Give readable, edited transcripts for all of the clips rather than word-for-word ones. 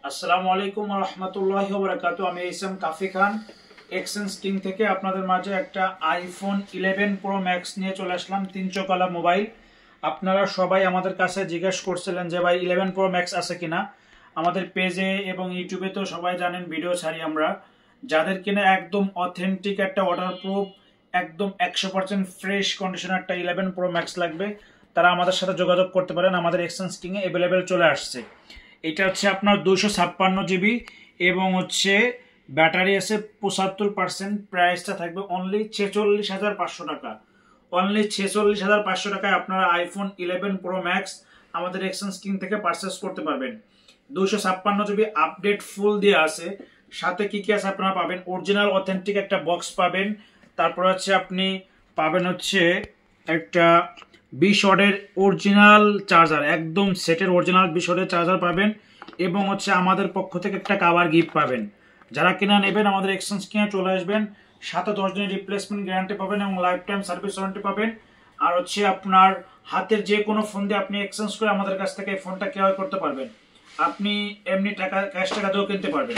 আসসালামু আলাইকুম ওয়া রাহমাতুল্লাহি ওয়া বারাকাতুহু। আমি এসএম কাফি খান এক্সচেঞ্জ কিং থেকে আপনাদের মাঝে একটা আইফোন 11 প্রো ম্যাক্স নিয়ে চলে আসলাম। 3 চৌকালা মোবাইল। আপনারা সবাই আমাদের কাছে জিজ্ঞেস করছিলেন যে ভাই 11 প্রো ম্যাক্স আছে কিনা। আমাদের পেজে এবং ইউটিউবে তো সবাই জানেন ভিডিও ছাড়ি আমরা। যাদের কিনা একদম অথেন্টিক একটা ওয়াটারপ্রুফ একদম 100% ফ্রেশ কন্ডিশনের একটা 11 প্রো ম্যাক্স লাগবে, তারা আমাদের সাথে যোগাযোগ করতে পারেন। আমাদের এক্সচেঞ্জ কিংয়ে অ্যাভেলেবেল চলে আসছে। এটা হচ্ছে আপনার 256 জিবি এবং হচ্ছে ব্যাটারি আছে 75%। প্রাইসটা থাকবে অনলি 46,500 টাকা। অনলি 46,500 টাকায় আপনারা আইফোন 11 প্রো ম্যাক্স আমাদের এক্সচেঞ্জ কিং থেকে পারচেস করতে পারবেন। 256 জিবি আপডেট ফুল দিয়ে আছে। সাথে কি কি আছে আপনারা পাবেন, অরিজিনাল অথেন্টিক একটা বক্স পাবেন। তারপর হচ্ছে আপনি পাবেন হচ্ছে একটা 20 ওয়াটের অরিজিনাল চার্জার, একদম সেটের অরিজিনাল 20 ওয়াটের চার্জার পাবেন। এবং হচ্ছে আমাদের পক্ষ থেকে একটা কাভার গিফট পাবেন। যারা কিনা নেবেন আমাদের এক্সচেঞ্জ কিনে চলে আসবেন। সাথে 10 দিনের রিপ্লেসমেন্ট গ্যারান্টি পাবেন এবং লাইফ টাইম সার্ভিস ওয়ারেন্টি পাবেন। আর হচ্ছে আপনার হাতের যে কোনো ফোন দিয়ে আপনি এক্সচেঞ্জ করে আমাদের কাছ থেকে এই ফোনটা ক্রয় করতে পারবেন। আপনি এমনি টাকা ক্যাশ টাকা দিয়েও কিনতে পারবেন।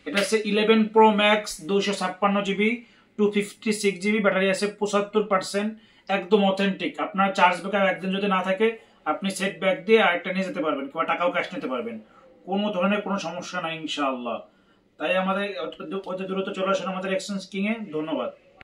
এটা হচ্ছে 11 pro max 256 GB 256 GB battery আছে 75%। একদম অথেন্টিক। আপনার চার্জ ব্যাকআপ একদিন যদি না থাকে আপনি সেট ব্যাক দিয়ে আরেকটা নিয়ে যেতে পারবেন কিংবা টাকাও ক্যাশ নিতে পারবেন। কোনো ধরনের কোনো সমস্যা নাই ইনশাআল্লাহ। তাই আমাদের অতি দ্রুত চলে আসুন আমাদের এক্সচেঞ্জ কিংয়ে। ধন্যবাদ।